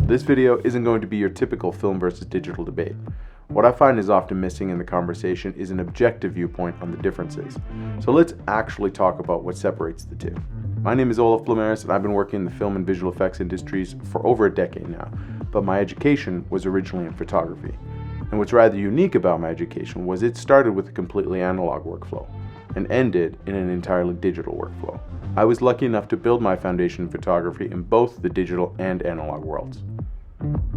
This video isn't going to be your typical film versus digital debate. What I find is often missing in the conversation is an objective viewpoint on the differences. So let's actually talk about what separates the two. My name is Olaf Blommaris, and I've been working in the film and visual effects industries for over a decade now, but my education was originally in photography. And what's rather unique about my education was it started with a completely analog workflow and ended in an entirely digital workflow. I was lucky enough to build my foundation in photography in both the digital and analog worlds.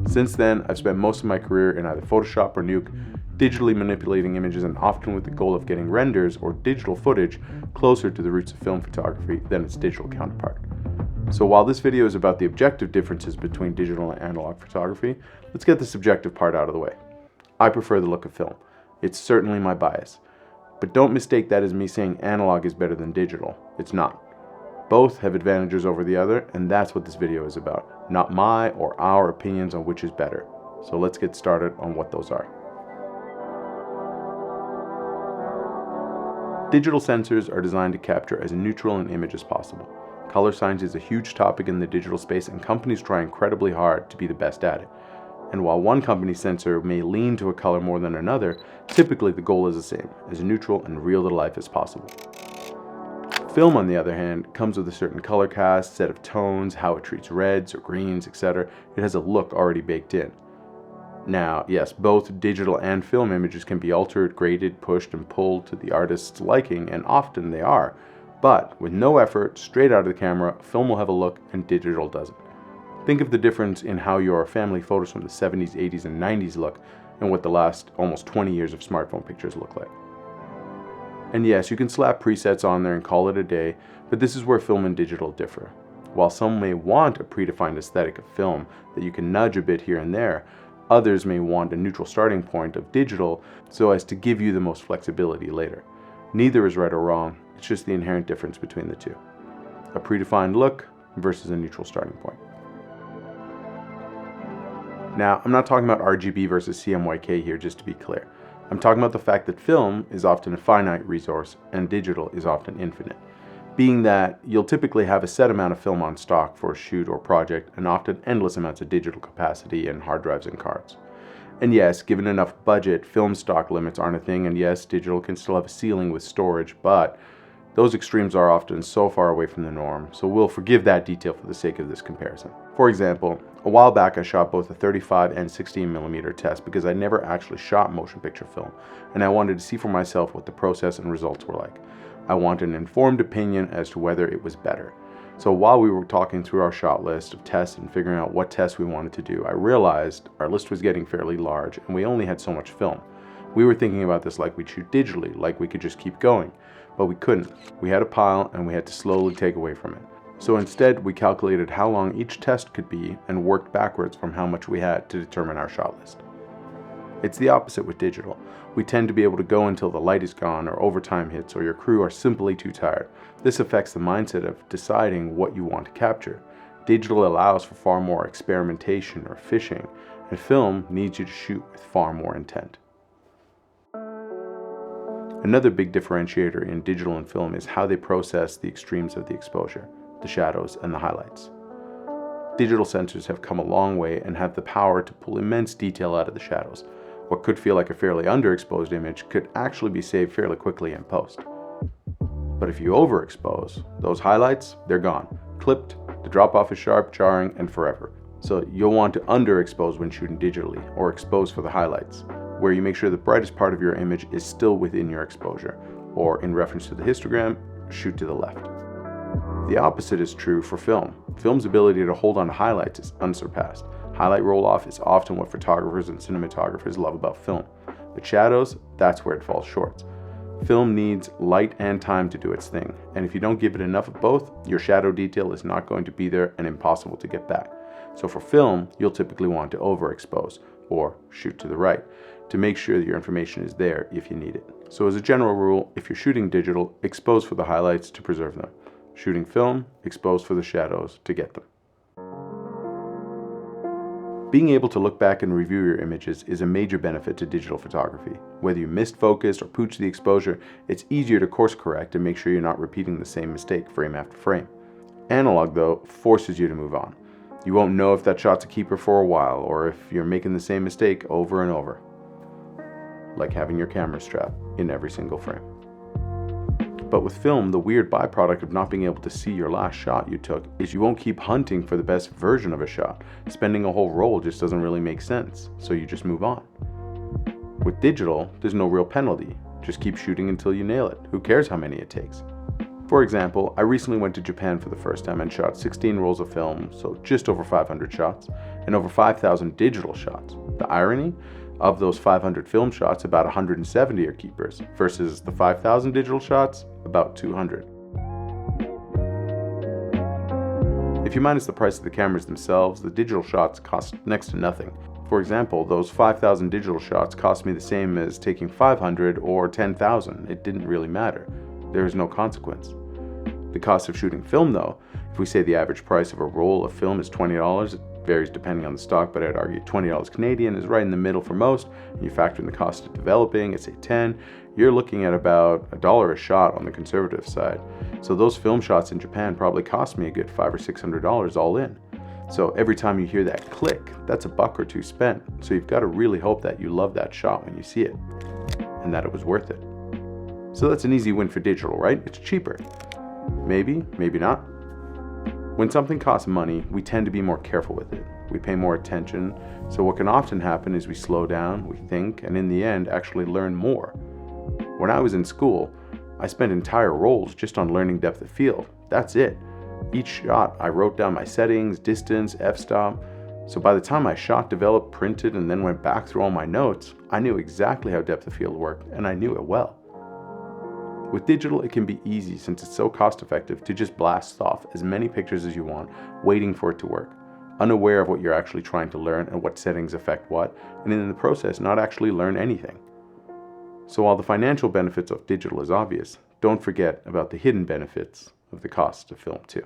Since then, I've spent most of my career in either Photoshop or Nuke, digitally manipulating images, and often with the goal of getting renders or digital footage closer to the roots of film photography than its digital counterpart. So while this video is about the objective differences between digital and analog photography, let's get the subjective part out of the way. I prefer the look of film. It's certainly my bias. But don't mistake that as me saying analog is better than digital. It's not. Both have advantages over the other, and that's what this video is about, not my or our opinions on which is better. So let's get started on what those are. Digital sensors are designed to capture as neutral an image as possible. Color science is a huge topic in the digital space, and companies try incredibly hard to be the best at it. And while one company's sensor may lean to a color more than another, typically the goal is the same, as neutral and real to life as possible. Film, on the other hand, comes with a certain color cast, set of tones, how it treats reds or greens, etc. It has a look already baked in. Now, yes, both digital and film images can be altered, graded, pushed, and pulled to the artist's liking, and often they are. But with no effort, straight out of the camera, film will have a look and digital doesn't. Think of the difference in how your family photos from the 70s, 80s, and 90s look and what the last almost 20 years of smartphone pictures look like. And yes, you can slap presets on there and call it a day, but this is where film and digital differ. While some may want a predefined aesthetic of film that you can nudge a bit here and there, others may want a neutral starting point of digital so as to give you the most flexibility later. Neither is right or wrong, it's just the inherent difference between the two. A predefined look versus a neutral starting point. Now, I'm not talking about RGB versus CMYK here, just to be clear. I'm talking about the fact that film is often a finite resource and digital is often infinite, being that you'll typically have a set amount of film on stock for a shoot or project and often endless amounts of digital capacity in hard drives and cards. And yes, given enough budget, film stock limits aren't a thing, and yes, digital can still have a ceiling with storage, but those extremes are often so far away from the norm, so we'll forgive that detail for the sake of this comparison. For example, a while back I shot both a 35 and 16mm test because I never actually shot motion picture film, and I wanted to see for myself what the process and results were like. I wanted an informed opinion as to whether it was better. So while we were talking through our shot list of tests and figuring out what tests we wanted to do, I realized our list was getting fairly large and we only had so much film. We were thinking about this like we'd shoot digitally, like we could just keep going. But we couldn't. We had a pile and we had to slowly take away from it. So instead, we calculated how long each test could be and worked backwards from how much we had to determine our shot list. It's the opposite with digital. We tend to be able to go until the light is gone or overtime hits or your crew are simply too tired. This affects the mindset of deciding what you want to capture. Digital allows for far more experimentation or fishing, and film needs you to shoot with far more intent. Another big differentiator in digital and film is how they process the extremes of the exposure, the shadows, and the highlights. Digital sensors have come a long way and have the power to pull immense detail out of the shadows. What could feel like a fairly underexposed image could actually be saved fairly quickly in post. But if you overexpose, those highlights, they're gone. Clipped, the drop-off is sharp, jarring, and forever. So you'll want to underexpose when shooting digitally, or expose for the highlights, where you make sure the brightest part of your image is still within your exposure, or in reference to the histogram, shoot to the left. The opposite is true for film. Film's ability to hold on to highlights is unsurpassed. Highlight roll-off is often what photographers and cinematographers love about film, but shadows, that's where it falls short. Film needs light and time to do its thing, and if you don't give it enough of both, your shadow detail is not going to be there and impossible to get back. So for film, you'll typically want to overexpose, or shoot to the right, to make sure that your information is there if you need it. So as a general rule, if you're shooting digital, expose for the highlights to preserve them. Shooting film, expose for the shadows to get them. Being able to look back and review your images is a major benefit to digital photography. Whether you missed focus or pooched the exposure, it's easier to course correct and make sure you're not repeating the same mistake frame after frame. Analog, though, forces you to move on. You won't know if that shot's a keeper for a while, or if you're making the same mistake over and over. Like having your camera strap in every single frame. But with film, the weird byproduct of not being able to see your last shot you took is you won't keep hunting for the best version of a shot. Spending a whole roll just doesn't really make sense, so you just move on. With digital, there's no real penalty. Just keep shooting until you nail it. Who cares how many it takes? For example, I recently went to Japan for the first time and shot 16 rolls of film, so just over 500 shots, and over 5,000 digital shots. The irony? Of those 500 film shots, about 170 are keepers, versus the 5,000 digital shots, about 200. If you minus the price of the cameras themselves, the digital shots cost next to nothing. For example, those 5,000 digital shots cost me the same as taking 500 or 10,000. It didn't really matter. There is no consequence. The cost of shooting film though, if we say the average price of a roll of film is $20, it varies depending on the stock, but I'd argue $20 Canadian is right in the middle for most, and you factor in the cost of developing at say 10, you're looking at about $1 a shot on the conservative side. So those film shots in Japan probably cost me a good $500 or $600 all in. So every time you hear that click, that's $1 or $2 spent. So you've got to really hope that you love that shot when you see it, and that it was worth it. So that's an easy win for digital, right? It's cheaper. Maybe, maybe not. When something costs money, we tend to be more careful with it. We pay more attention, so what can often happen is we slow down, we think, and in the end actually learn more. When I was in school, I spent entire rolls just on learning depth of field. That's it. Each shot, I wrote down my settings, distance, f-stop, so by the time I shot, developed, printed, and then went back through all my notes, I knew exactly how depth of field worked, and I knew it well. With digital, it can be easy since it's so cost effective to just blast off as many pictures as you want, waiting for it to work, unaware of what you're actually trying to learn and what settings affect what, and in the process not actually learn anything. So while the financial benefits of digital is obvious, don't forget about the hidden benefits of the cost of film too.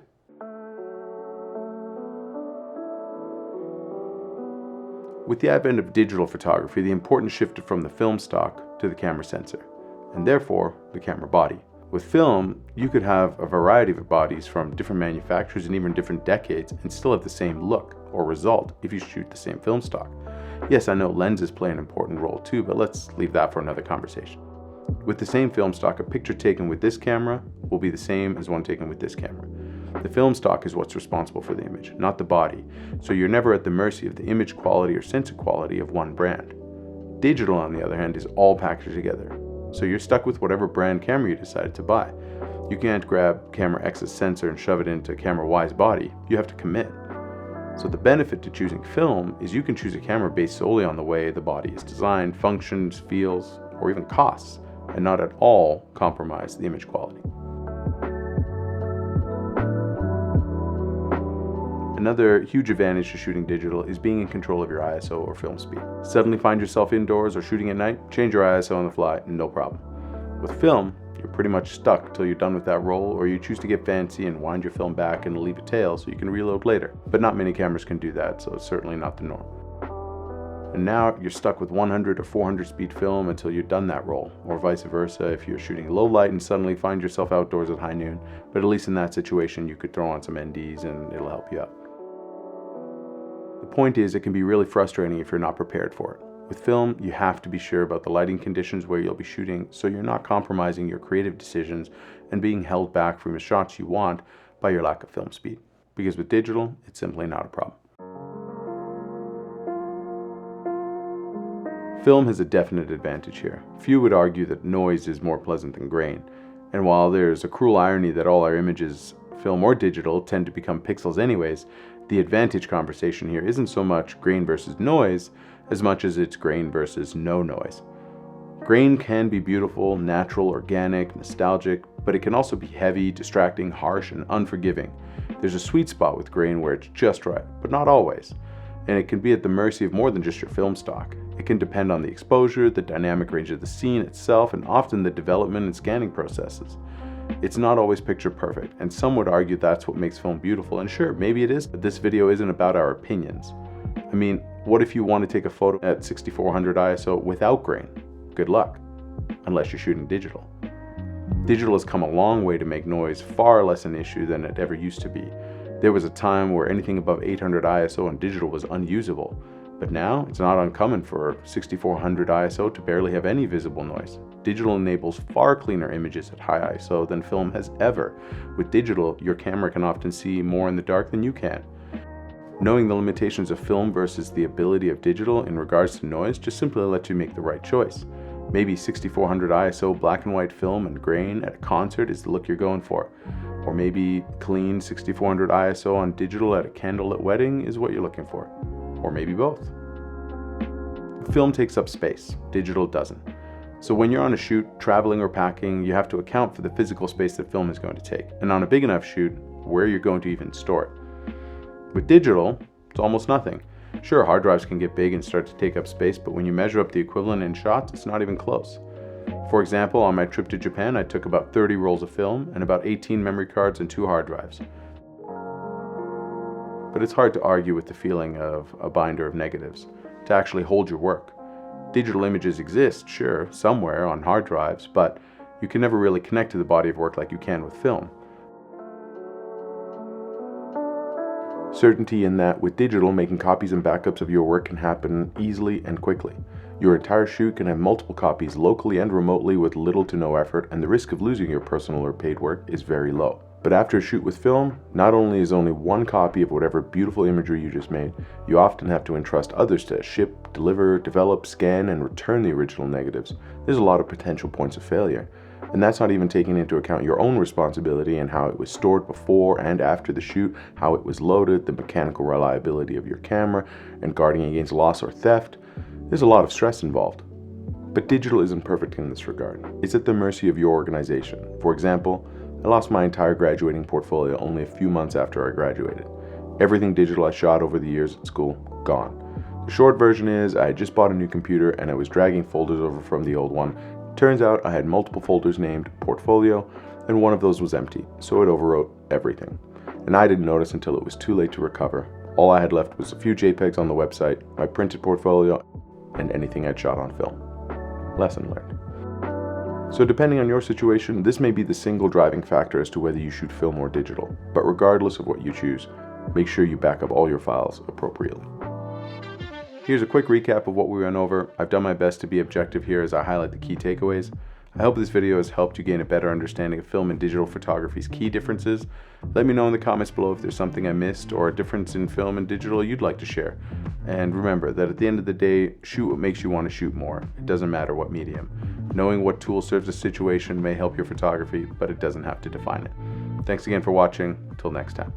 With the advent of digital photography, the importance shifted from the film stock to the camera sensor, and therefore the camera body. With film, you could have a variety of bodies from different manufacturers and even different decades and still have the same look or result if you shoot the same film stock. Yes, I know lenses play an important role too, but let's leave that for another conversation. With the same film stock, a picture taken with this camera will be the same as one taken with this camera. The film stock is what's responsible for the image, not the body, so you're never at the mercy of the image quality or sensor quality of one brand. Digital, on the other hand, is all packaged together, so you're stuck with whatever brand camera you decided to buy. You can't grab camera X's sensor and shove it into camera Y's body. You have to commit. So the benefit to choosing film is you can choose a camera based solely on the way the body is designed, functions, feels, or even costs, and not at all compromise the image quality. Another huge advantage to shooting digital is being in control of your ISO or film speed. Suddenly find yourself indoors or shooting at night, change your ISO on the fly, no problem. With film, you're pretty much stuck till you're done with that roll, or you choose to get fancy and wind your film back and leave a tail so you can reload later. But not many cameras can do that, so it's certainly not the norm. And now you're stuck with 100 or 400 speed film until you're done that roll, or vice versa if you're shooting low light and suddenly find yourself outdoors at high noon. But at least in that situation, you could throw on some NDs and it'll help you out. The point is, it can be really frustrating if you're not prepared for it. With film, you have to be sure about the lighting conditions where you'll be shooting so you're not compromising your creative decisions and being held back from the shots you want by your lack of film speed. Because with digital, it's simply not a problem. Film has a definite advantage here. Few would argue that noise is more pleasant than grain. And while there's a cruel irony that all our images, film or digital, tend to become pixels anyways, the advantage conversation here isn't so much grain versus noise as much as it's grain versus no noise. Grain can be beautiful, natural, organic, nostalgic, but it can also be heavy, distracting, harsh, and unforgiving. There's a sweet spot with grain where it's just right, but not always. And it can be at the mercy of more than just your film stock. It can depend on the exposure, the dynamic range of the scene itself, and often the development and scanning processes. It's not always picture perfect, and some would argue that's what makes film beautiful, and sure, maybe it is, but this video isn't about our opinions. I mean, what if you want to take a photo at 6400 ISO without grain? Good luck, unless you're shooting digital. Digital has come a long way to make noise far less an issue than it ever used to be. There was a time where anything above 800 ISO on digital was unusable, but now it's not uncommon for 6400 ISO to barely have any visible noise. Digital enables far cleaner images at high ISO than film has ever. With digital, your camera can often see more in the dark than you can. Knowing the limitations of film versus the ability of digital in regards to noise just simply lets you make the right choice. Maybe 6400 ISO black and white film and grain at a concert is the look you're going for. Or maybe clean 6400 ISO on digital at a candlelit wedding is what you're looking for. Or maybe both. Film takes up space, digital doesn't. So when you're on a shoot, traveling or packing, you have to account for the physical space that film is going to take. And on a big enough shoot, where you're going to even store it. With digital, it's almost nothing. Sure, hard drives can get big and start to take up space, but when you measure up the equivalent in shots, it's not even close. For example, on my trip to Japan, I took about 30 rolls of film and about 18 memory cards and 2 hard drives. But it's hard to argue with the feeling of a binder of negatives, to actually hold your work. Digital images exist, sure, somewhere on hard drives, but you can never really connect to the body of work like you can with film. Certainty in that with digital, making copies and backups of your work can happen easily and quickly. Your entire shoot can have multiple copies locally and remotely with little to no effort, and the risk of losing your personal or paid work is very low. But after a shoot with film, not only is only one copy of whatever beautiful imagery you just made, you often have to entrust others to ship, deliver, develop, scan, and return the original negatives. There's a lot of potential points of failure. And that's not even taking into account your own responsibility and how it was stored before and after the shoot, how it was loaded, the mechanical reliability of your camera, and guarding against loss or theft. There's a lot of stress involved. But digital isn't perfect in this regard. It's at the mercy of your organization. For example, I lost my entire graduating portfolio only a few months after I graduated. Everything digital I shot over the years at school, gone. The short version is I had just bought a new computer and I was dragging folders over from the old one. Turns out I had multiple folders named portfolio and one of those was empty, so it overwrote everything. And I didn't notice until it was too late to recover. All I had left was a few JPEGs on the website, my printed portfolio, and anything I'd shot on film. Lesson learned. So depending on your situation, this may be the single driving factor as to whether you shoot film or digital. But regardless of what you choose, make sure you back up all your files appropriately. Here's a quick recap of what we went over. I've done my best to be objective here as I highlight the key takeaways. I hope this video has helped you gain a better understanding of film and digital photography's key differences. Let me know in the comments below if there's something I missed or a difference in film and digital you'd like to share. And remember that at the end of the day, shoot what makes you want to shoot more. It doesn't matter what medium. Knowing what tool serves a situation may help your photography, but it doesn't have to define it. Thanks again for watching. Till next time.